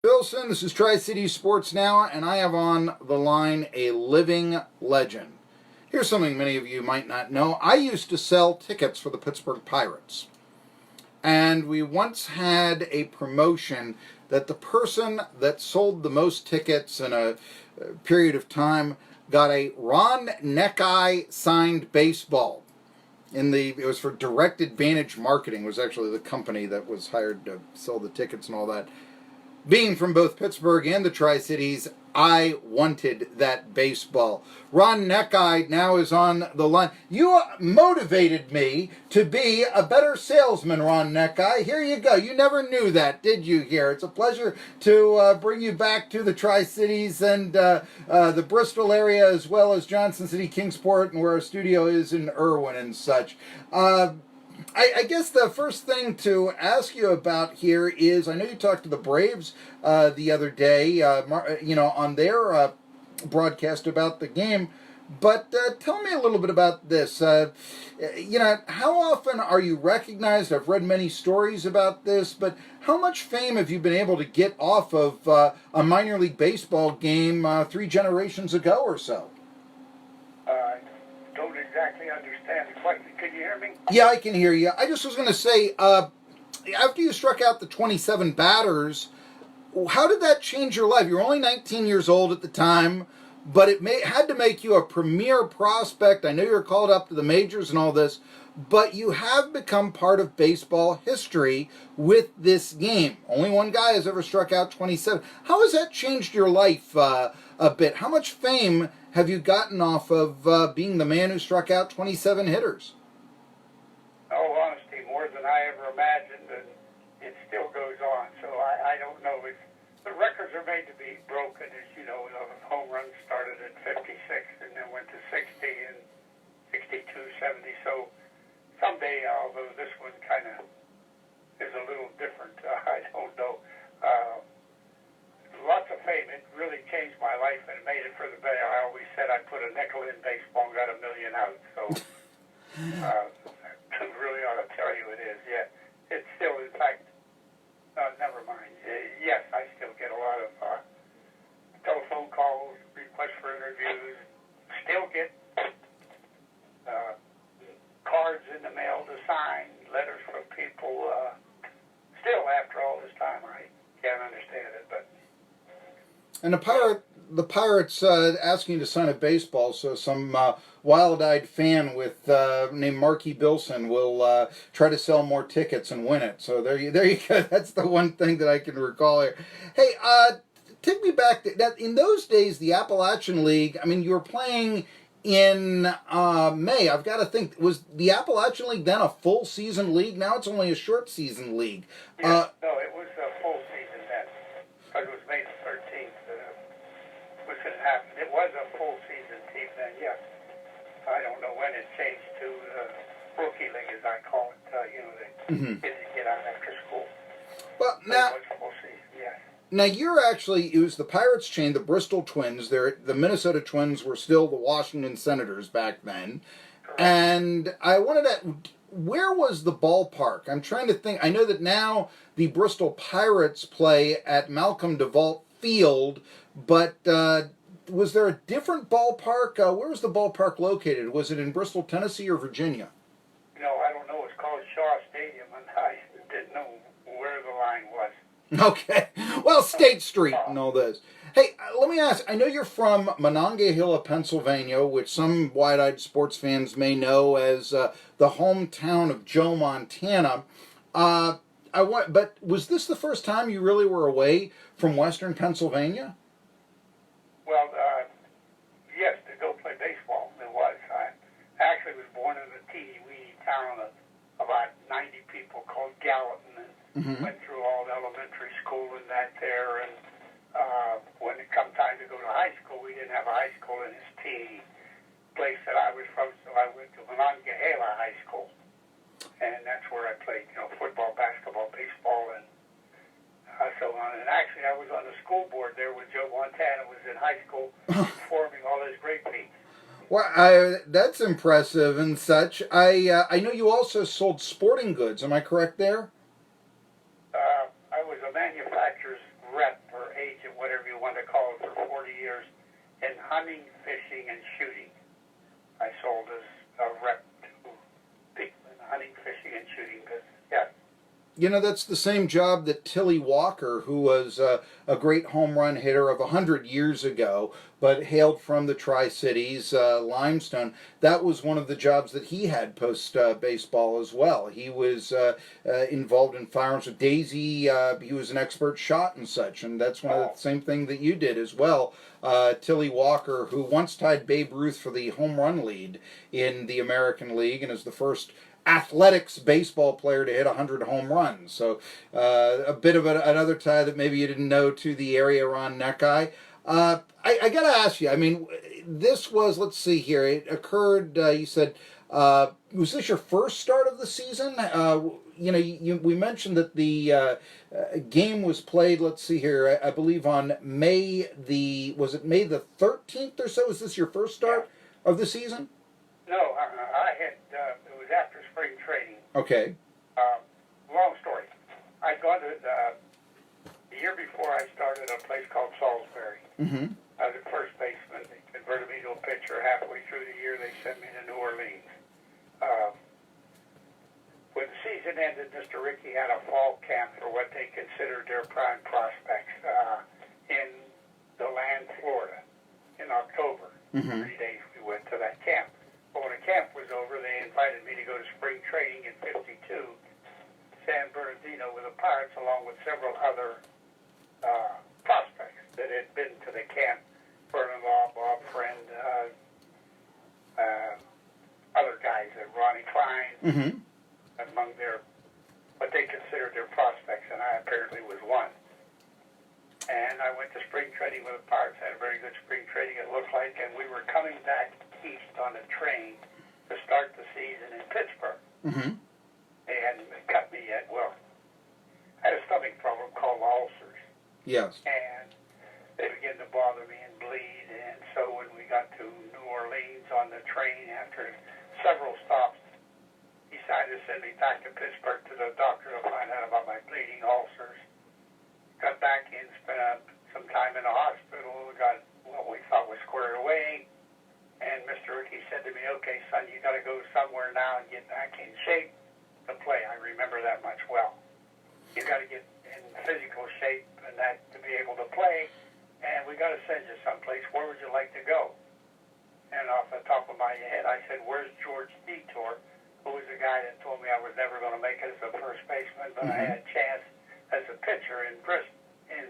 Billson, this is Tri-City Sports Now, and I have on the line a living legend. Here's something many of you might not know. I used to sell tickets for the Pittsburgh Pirates. And we once had a promotion that the person that sold the most tickets in a period of time got a Ron Necciai signed baseball. It was for Direct Advantage Marketing, was actually the company that was hired to sell the tickets and all that. Being from both Pittsburgh and the Tri-Cities, I wanted that baseball. Ron Necciai now is on the line. You motivated me to be a better salesman, Ron Necciai. Here you go. You never knew that, did you, here? It's a pleasure to bring you back to the Tri-Cities and the Bristol area, as well as Johnson City, Kingsport, and where our studio is in Irwin and such. I guess the first thing to ask you about here is, I know you talked to the Braves the other day, on their broadcast about the game, but tell me a little bit about this. How often are you recognized? I've read many stories about this, but how much fame have you been able to get off of a minor league baseball game 3 generations ago or so? Don't exactly understand the question. Can you hear me? Yeah, I can hear you. I just was going to say, after you struck out the 27 batters, how did that change your life? You were only 19 years old at the time, but it had to make you a premier prospect. I know you were called up to the majors and all this, but you have become part of baseball history with this game. Only one guy has ever struck out 27. How has that changed your life a bit? How much fame have you gotten off of being the man who struck out 27 hitters? Oh, honestly, more than I ever imagined, and it still goes on. So I don't know. The records are made to be broken, as you know. The home runs started at 56 and then went to 60 and 62, 70. So someday, although this one kind of is a little different, I don't know. Lots of fame. It really changed my life and made it for the better. I always said I put a nickel in baseball and got $1 million out. So really ought to tell you it is. Yeah, it's still, in fact, never mind. Yes, I still get a lot of telephone calls, requests for interviews. Still get cards in the mail to sign, letters from people. Still, after all this time, I can't understand it, but. And the Pirates asking you to sign a baseball, so some wild-eyed fan named Marky Billson will try to sell more tickets and win it. So there you go. That's the one thing that I can recall here. Hey, take me back. In those days, the Appalachian League, I mean, you were playing in May. I've got to think, was the Appalachian League then a full-season league? Now it's only a short-season league. Yes, no, it was a full season then, because it was May the 13th. It was a full season team then, yes. I don't know when it changed to the rookie league, as I call it. They didn't get out after school. Well, now, it was full season, yes. Now it was the Pirates chain, the Bristol Twins. The Minnesota Twins were still the Washington Senators back then. Correct. And I wanted to, where was the ballpark? I'm trying to think. I know that now the Bristol Pirates play at Malcolm DeVault Field, but was there a different ballpark? Where was the ballpark located? Was it in Bristol, Tennessee, or Virginia? No, I don't know. It's called Shaw Stadium, and I didn't know where the line was. Okay. Well, State Street and all this. Hey, let me ask. I know you're from Monongahela, Pennsylvania, which some wide-eyed sports fans may know as the hometown of Joe Montana. But was this the first time you really were away from Western Pennsylvania? Well, yes, to go play baseball. It was. I actually was born in a teeny-weeny town of about 90 people called Gallatin, and went through all the elementary school and that there. And when it come time to go to high school, we didn't have a high school in this teeny place that I was from, so I went to Monongahela High School. And that's where I played, football, basketball, baseball, and so on. And actually, I was on the school board there when Joe Montana was in high school, forming all his great feats. Well, that's impressive and such. I know you also sold sporting goods. Am I correct there? I was a manufacturer's rep for You know, that's the same job that Tilly Walker, who was a great home run hitter of 100 years ago, but hailed from the Tri-Cities, Limestone. That was one of the jobs that he had post-baseball as well. He was involved in firearms with Daisy. He was an expert shot and such, and that's one of the same thing that you did as well. Tilly Walker, who once tied Babe Ruth for the home run lead in the American League and is the first athletics baseball player to hit 100 home runs. So a bit of another tie that maybe you didn't know to the area around Necciai. I got to ask you, I mean, this was, let's see here, it occurred, you said, was this your first start of the season? You know, we mentioned that the game was played, let's see here, I believe on May the 13th or so? Is this your first start of the season? No, I had, it was after spring training. Okay. Long story. I'd gone to, the year before I started a place called Salisbury. Mm-hmm. I was a first baseman. They converted me to a pitcher. Halfway through the year, they sent me to New Orleans. When the season ended, Mr. Rickey had a fall camp for what they considered their prime prospects in DeLand, Florida, in October. Mm-hmm. 3 days we went to that camp. But when the camp was over, they invited me to go to spring training in '52, San Bernardino with the Pirates, along with several other prospects that had been to the camp. Vernon Law, Bob Friend, other guys, Ronnie Klein, mm-hmm. among their, what they considered their prospects, and I apparently was one. And I went to spring training with the Pirates, had a very good spring training, it looked like, and we were coming back east on a train to start the season in Pittsburgh. Mm-hmm. They hadn't cut me yet. Well, I had a stomach problem called ulcers. Yes. And they began to bother me and bleed, and so when we got to New Orleans on the train after several stops, he decided to send me back to Pittsburgh to the doctor to find out about my bleeding ulcers. Got back in, spent some time in the hospital, got what we thought was squared away, and Mr. Rickey said to me, okay, son, you got to go somewhere now and get back in shape to play. I remember that much well. You got to get in physical shape and that to be able to play, and we got to send you someplace. Where would you like to go? And off the top of my head, I said, where's George Detour, who was the guy that told me I was never going to make it as a first baseman, but I had a chance as a pitcher in Bristol, in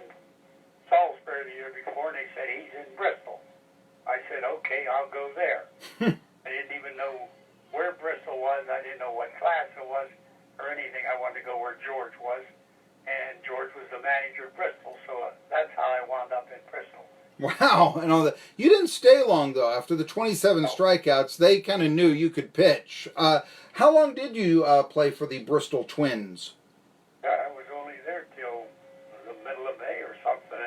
Salisbury the year before, and they said, he's in Bristol. I said, okay, I'll go there. I didn't even know where Bristol was. I didn't know what class it was or anything. I wanted to go where George was, and George was the manager of Bristol, so that's how I wound up in Bristol. Wow, and all that. You didn't stay long, though. After the 27 strikeouts, they kind of knew you could pitch. How long did you play for the Bristol Twins? I was only there till the middle of May or something.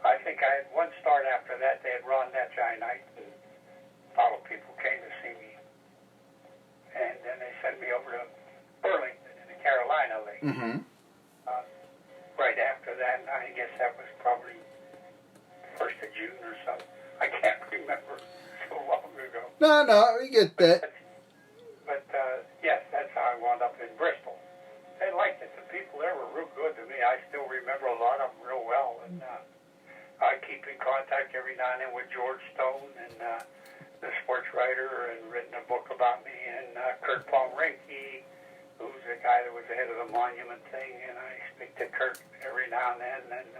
I think I had one start after that. They had Ron Necciai night, and a lot of people came to see me. And then they sent me over to Burlington in the Carolina League. Mm-hmm. Right after that, I guess that was probably 1st of June or something. I can't remember, so long ago. No, you get that. But yes, that's how I wound up in Bristol. They liked it. The people there were real good to me. I still remember a lot of them real well. And I keep in contact every now and then with George Stone, and the sports writer, and written a book about me, and Kurt Palmerinke, who's the guy that was the head of the monument thing, and I speak to Kurt every now and then. And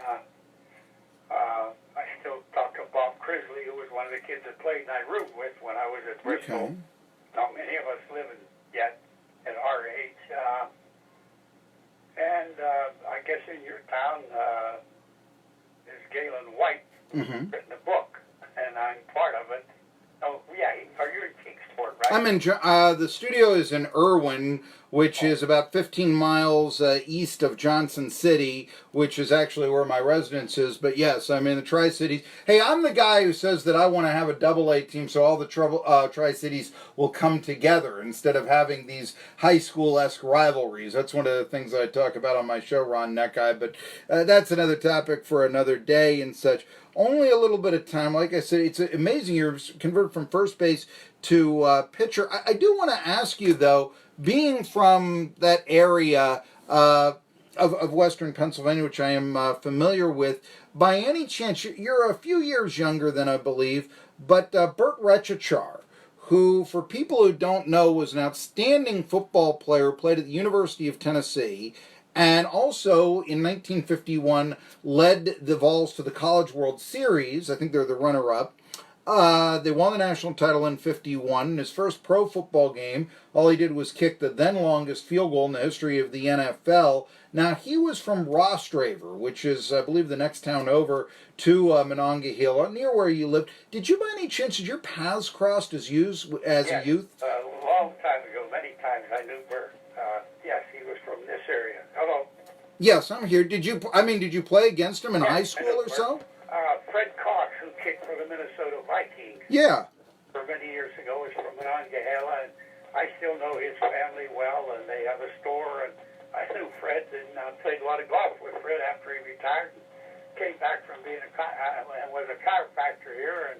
I still talk to Bob Crisley, who was one of the kids that played and I root with when I was at Bristol. Okay. Not many of us living yet at our age. And I guess in your town is Galen White, who's written a book, and I'm part of it. Oh, yeah, you're in Kingsport, right? I'm in, the studio is in Irwin, which is about 15 miles east of Johnson City, which is actually where my residence is. But yes, I'm in the Tri-Cities. Hey, I'm the guy who says that I want to have a double-A team so all the Tri-Cities will come together instead of having these high school-esque rivalries. That's one of the things I talk about on my show, Ron Necciai, but that's another topic for another day and such. Only a little bit of time. Like I said, it's amazing you're converted from first base to pitcher. I do want to ask you, though, being from that area, of Western Pennsylvania, which I am familiar with. By any chance, you're a few years younger than I believe, but Bert Recchichar, who, for people who don't know, was an outstanding football player, played at the University of Tennessee, and also in 1951 led the Vols to the College World Series. I think they're the runner-up. They won the national title in 51. In his first pro football game, all he did was kick the then longest field goal in the history of the NFL. Now, he was from Rostraver, which is, I believe, the next town over to Monongahela, near where you lived. Did you, by any chance, did your paths crossed as a youth? Yes, a long time ago, many times I knew Bert. Yes, he was from this area. Hello. Yes, I'm here. Did you play against him in high school or so? Fred Cox, who kicked for the Minnesota Vikings. Yeah. For many years ago, is from Monongahela, and I still know his family well, and they have a store, and I knew Fred, and played a lot of golf with Fred after he retired, and came back from being and was a chiropractor here, and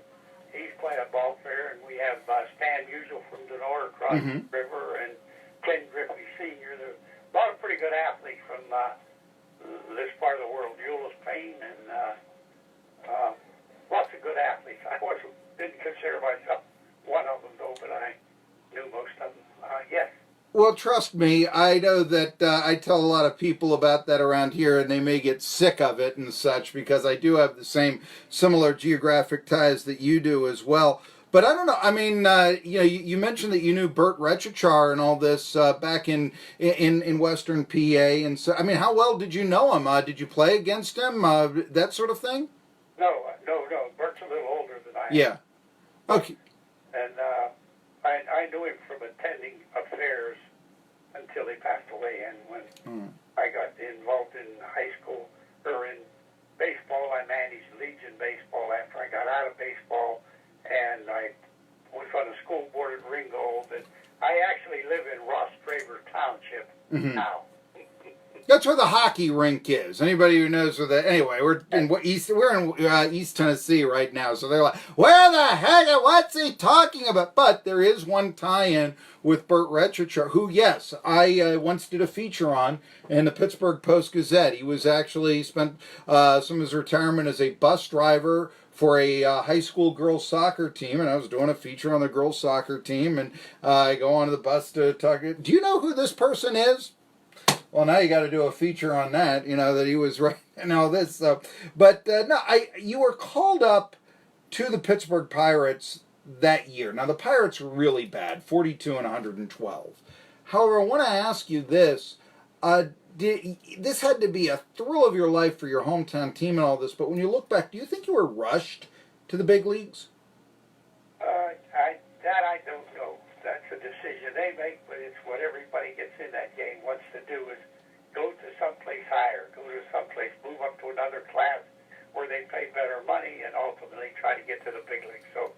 he's playing a ball fair, and we have Stan Musial from Denora across the river, and Ken Griffey Sr. There's a lot of pretty good athletes from this part of the world, Euless Payne, and lots of good athletes. I didn't consider myself one of them, though, but I knew most of them. Yes. Well, trust me, I know that I tell a lot of people about that around here, and they may get sick of it and such, because I do have the same similar geographic ties that you do as well. But I don't know. I mean, you mentioned that you knew Bert Recchichar and all this back in Western PA, and so I mean, how well did you know him? Did you play against him? That sort of thing? No. Bert's a little older than I am. Yeah. Okay. And I knew him from attending affairs until he passed away. And when I got involved in high school or in baseball, I managed Legion baseball after I got out of baseball, and I was on the school board at Ringgold. And I actually live in Rostraver Township now. That's where the hockey rink is. Anybody who knows where that. Anyway, we're in East Tennessee right now, so they're like, "Where the heck? What's he talking about?" But there is one tie-in with Bert Recchichar, who, yes, I once did a feature on in the Pittsburgh Post-Gazette. He was actually spent some of his retirement as a bus driver for a high school girls soccer team, and I was doing a feature on the girls soccer team, and I go on the bus to talk. Do you know who this person is? Well, now you got to do a feature on that, that he was right and all this. So, but no, you were called up to the Pittsburgh Pirates that year. Now, the Pirates were really bad, 42 and 112. However, I want to ask you this. This had to be a thrill of your life for your hometown team and all this, but when you look back, do you think you were rushed to the big leagues? I don't know. That's a decision they make, but it's what everybody gets in that game wants to do is go to someplace higher, go to someplace, move up to another class where they pay better money, and ultimately try to get to the big leagues. So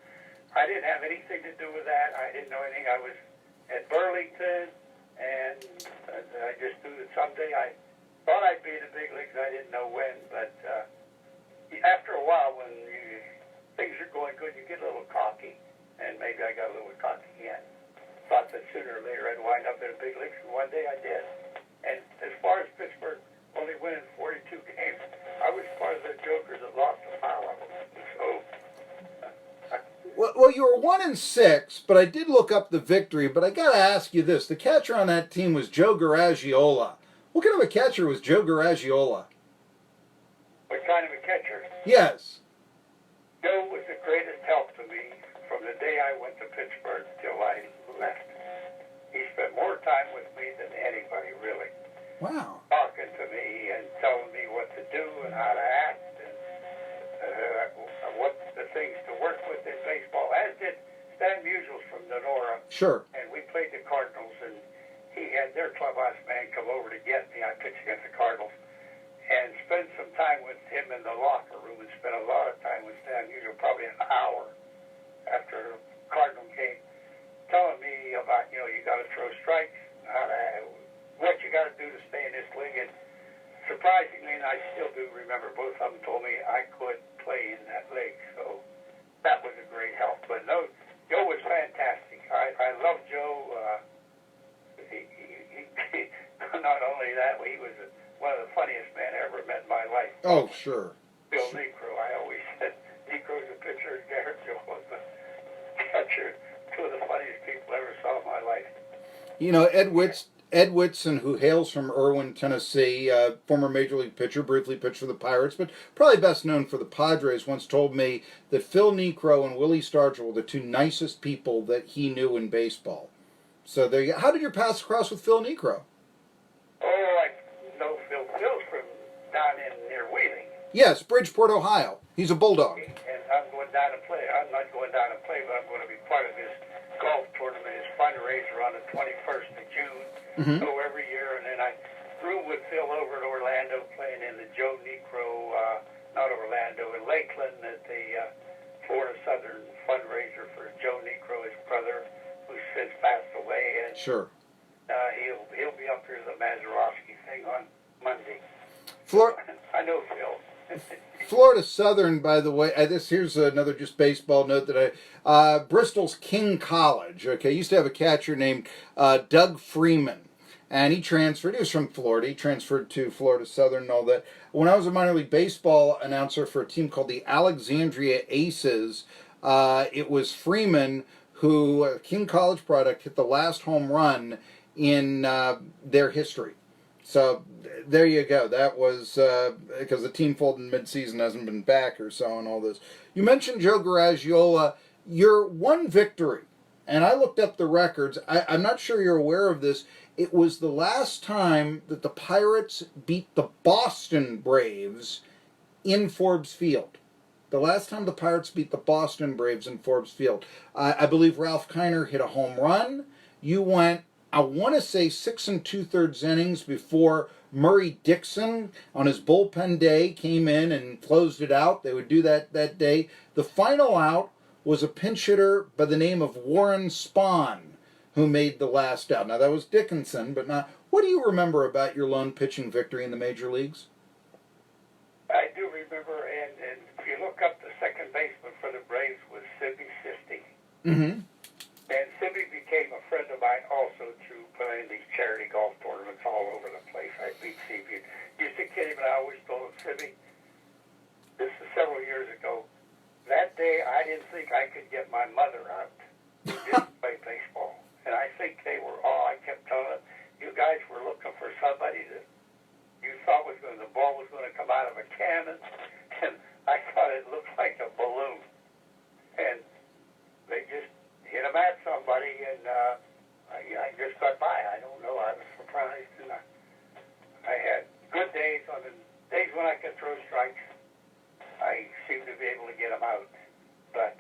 I didn't have anything to do with that. I didn't know anything. I was at Burlington, and I just knew that someday I thought I'd be in the big leagues. I didn't know when, but after a while, when things are going good, you get a little cocky, and maybe I got a little cocky again. Thought that sooner or later I'd wind up in the big leagues, and one day I did. And as far as Pittsburgh only winning 42 games, I was part of the jokers that lost a pile of them. So, well, you were 1-6, but I did look up the victory. But I got to ask you this: the catcher on that team was Joe Garagiola. What kind of a catcher was Joe Garagiola? What kind of a catcher? Yes. Joe was the greatest help to me from the day I went to Pittsburgh till I left. He spent more time with me than anybody, really. Wow. Talking to me and telling me what to do and how to act and what the things to work with in baseball, as did Stan Musial from Denora. Sure. And we played the Cardinals, and he had their clubhouse man come over to get me. I pitched against the Cardinals. And spend some time with him in the locker room, and spend a lot of time with Stan Musial, probably an hour after the Cardinal game, telling me about, you got to throw strikes, what you got to do to stay in this league. And surprisingly, and I still do remember, both of them told me I could play in that league. So that was a great help. But no, Joe was fantastic. I love Joe. He not only that, he was one of Oh, sure. Bill Necro. I always said Necro's the pitcher and Garrett Joe was the catcher. Two of the funniest people I ever saw in my life. You know, Ed Whitson, who hails from Irwin, Tennessee, former Major League pitcher, briefly pitched for the Pirates, but probably best known for the Padres, once told me that Phil Necro and Willie Stargell were the two nicest people that he knew in baseball. So there you go. How did your paths cross with Phil Necro? Oh, I know Phil. Phil's from down in near Wheeling. Yes, Bridgeport, Ohio. He's a Bulldog. And I'm going down to play. I'm not going down to play, but I'm going to be part of his golf tournament, his fundraiser on the 21st of June. Mm-hmm. So every year, and then I roomed with Phil over in Orlando, playing in the Joe Necro, not Orlando, in Lakeland at the Florida Southern fundraiser for Joe Necro, his brother, who's since passed away. And Sure. He'll be up here to the Mazeroski thing on Monday. I know Phil. Florida Southern, by the way, here's another just baseball note that Bristol's King College, okay, used to have a catcher named Doug Freeman, and he was from Florida, he transferred to Florida Southern and all that. When I was a minor league baseball announcer for a team called the Alexandria Aces, it was Freeman who, King College product, hit the last home run in their history. So there you go. That was because the team folded in midseason, hasn't been back or so, and all this. You mentioned Joe Garagiola. Your one victory, and I looked up the records. I'm not sure you're aware of this. It was the last time that the Pirates beat the Boston Braves in Forbes Field. The last time the Pirates beat the Boston Braves in Forbes Field. I believe Ralph Kiner hit a home run. You went, I want to say 6 2/3 innings before Murray Dixon on his bullpen day came in and closed it out. They would do that day. The final out was a pinch hitter by the name of Warren Spahn, who made the last out. Now that was Dickinson, but not. What do you remember about your lone pitching victory in the major leagues? I do remember, and if you look up, the second baseman for the Braves was Sibby Sisti. Mm-hmm. And Sibby became a friend of mine also through playing these charity golf tournaments all over the place. I beat Sibby. Used to kid him, and I always told him, Sibby, this is several years ago, that day I didn't think I could get my mother out to just play baseball. And I think they were all, I kept telling them, you guys were looking for somebody that you thought the ball was going to come out of a cannon, and I thought it looked like a balloon. And they just hit him at somebody, and I just got by. I don't know. I was surprised, and I had good days. On the days when I could throw strikes, I seemed to be able to get them out. But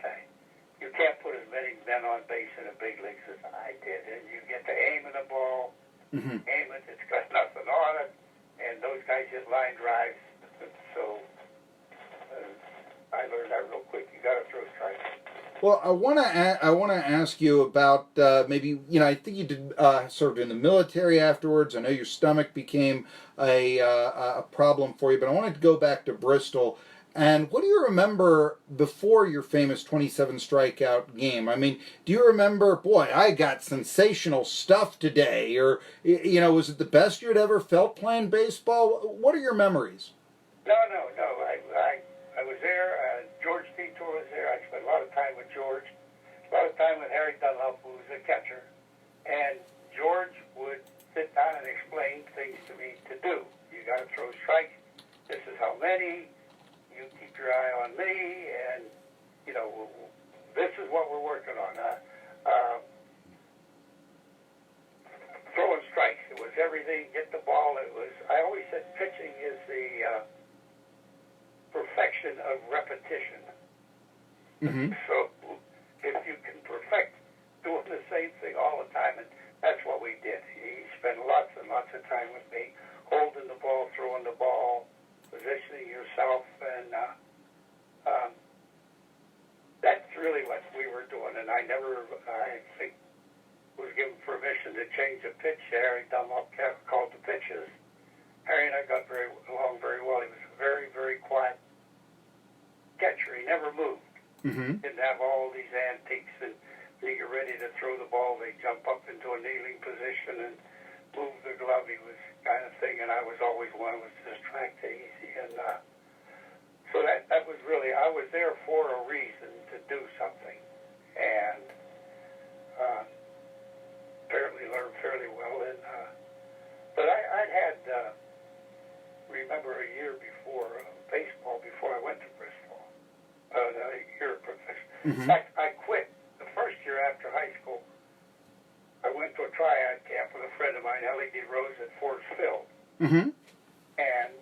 you can't put as many men on base in the big leagues as I did, and you get to aim at the ball, aim it, it's got nothing on it. And those guys hit line drives, so I learned that real quick. You got to throw strikes. Well, I want to ask you about maybe, I think you did served in the military afterwards. I know your stomach became a problem for you, but I wanted to go back to Bristol. And what do you remember before your famous 27 strikeout game? I mean, do you remember, boy, I got sensational stuff today? Or, was it the best you'd ever felt playing baseball? What are your memories? No. I was there. George Titor was there. I spent a lot of time with George. A lot of time with Harry Dunlop, who was the catcher. And George would sit down and explain things to me to do. You got to throw strikes. This is how many. You keep your eye on me, and, this is what we're working on. Throwing strikes, it was everything, get the ball. I always said pitching is the perfection of repetition. Mm-hmm. So if you can perfect doing the same thing all the time, and that's what we did. He spent lots and lots of time with me, holding the ball, throwing the ball, positioning yourself, and that's really what we were doing. And I think, was given permission to change the pitch. Harry Dunlop called the pitches. Harry and I got along very well. He was a very, very quiet catcher. He never moved. Mm-hmm. Didn't have all these antiques, and when you get ready to throw the ball, they jump up into a kneeling position and move the glove. He was kind of thing, and I was always one who was just trying to easy. And there for a reason to do something, and apparently learned fairly well. And but I'd had remember a year before baseball before I went to Bristol. A year of professional. Mm-hmm. In fact, I quit the first year after high school. I went to a tryout camp with a friend of mine, Ellie D. Rose, at Forest Field. Mm-hmm. And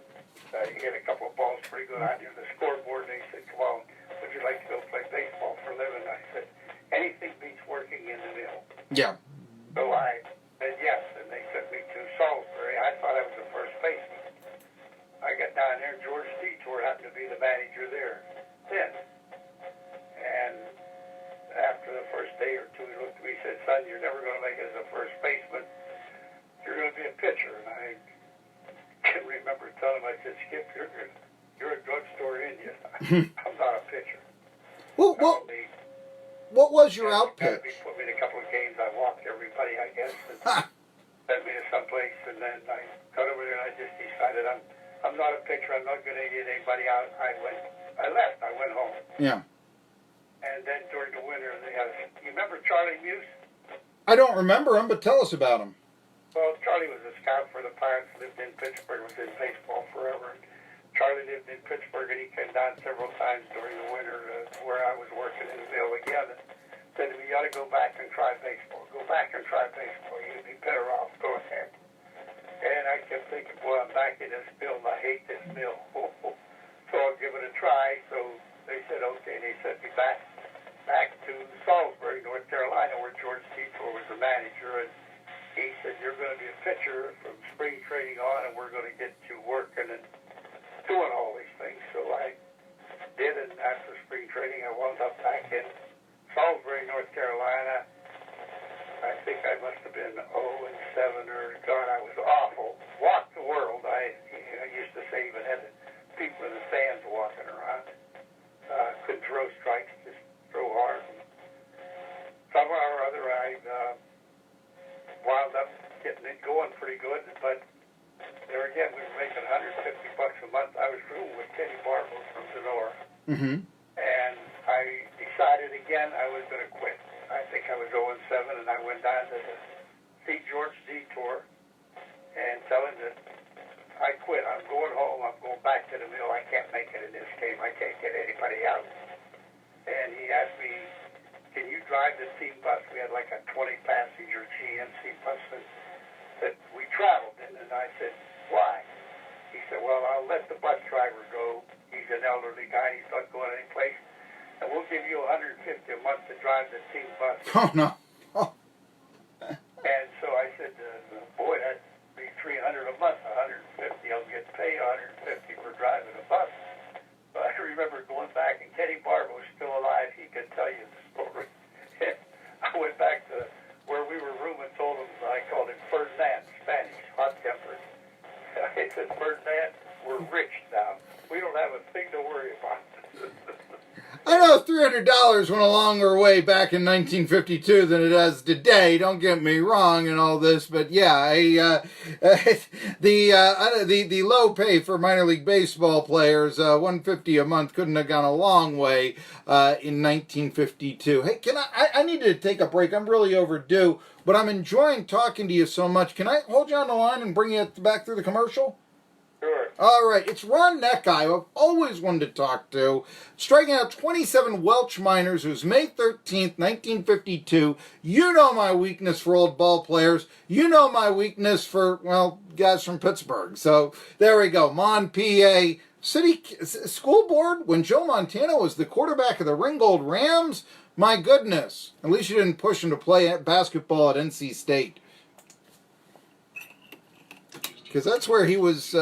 he hit a couple of balls pretty good on the scoreboard, and he said, "Come on, would you like to go play baseball for a living?" I said, "Anything beats working in the mill." Yeah. So I said yes, and they sent me to Salisbury. I thought I was the first baseman. I got down there, and George Detour happened to be the manager there then. And after the first day or two, he looked at me and said, "Son, you're never going to make it as a first baseman. You're going to be a pitcher." And I can remember telling him, I said, "Skip, you're a drugstore Indian. I'm not a pitcher." Well, what was your out pitch? He put me in a couple of games. I walked everybody, I guess, and sent me to someplace. And then I got over there, and I just decided I'm not a pitcher. I'm not going to get anybody out. I left. I went home. Yeah. And then during the winter, you remember Charlie Muse? I don't remember him, but tell us about him. Well, Charlie was a scout for the Pirates, lived in Pittsburgh, was in baseball forever. Charlie lived in Pittsburgh, and he came down several times during the winter where I was working in the mill again. And said to me, "You ought to go back and try baseball. Go back and try baseball. You'd be better off. Go ahead." And I kept thinking, boy, I'm back in this mill, and I hate this mill. So I'll give it a try. So they said, okay. They sent me back to Salisbury, North Carolina, where George Detour was the manager. And he said, "You're going to be a pitcher from spring training on, and we're going to get you working and doing all these things." So I did, and after spring training, I wound up back in Salisbury, North Carolina. I think I must have been 0-7, or God, I was awful. Walked the world. I used to say, even had people in the stands walking around. Couldn't throw strikes, just throw hard. And somehow or other, I wound up getting it going pretty good, but there again, we were making $150 a month. I was rooming with Teddy Barlow from Sonora. Mm-hmm. And I decided again I was going to quit. I think I was 0-7, and I went down to see George Detour and tell him that I quit. I'm going home. I'm going back to the mill. I can't make it in this game. I can't get anybody out. And he asked me, "Can you drive the team bus?" We had like a 20-passenger GMC bus that we traveled in. And I said, "Why?" He said, "Well, I'll let the bus driver go. He's an elderly guy. He's not going anyplace. And we'll give you $150 a month to drive the team bus." Oh, no. Oh. And so I said, "Boy, that'd be $300 a month. $150. I'll get paid $150 for driving a bus." But I remember going back, and Teddy Barber was still alive. He could tell you the story. I went back to where we were rooming, told him, I called him Ferdinand, Spanish, hot-tempered. I said, "Ferdinand, we're rich now. We don't have a thing to worry about." I know $300 went a longer way back in 1952 than it does today. Don't get me wrong and all this, but yeah, the low pay for minor league baseball players, $150 a month, couldn't have gone a long way in 1952. Hey, I need to take a break. I'm really overdue, but I'm enjoying talking to you so much. Can I hold you on the line and bring you back through the commercial? Sure. All right, it's Ron Necciai, who I've always wanted to talk to, striking out 27 Welch minors. It was May 13th, 1952. You know my weakness for old ball players. You know my weakness for, well, guys from Pittsburgh. So there we go. Mon PA City School Board, when Joe Montana was the quarterback of the Ringgold Rams. My goodness. At least you didn't push him to play basketball at NC State. Because that's where he was...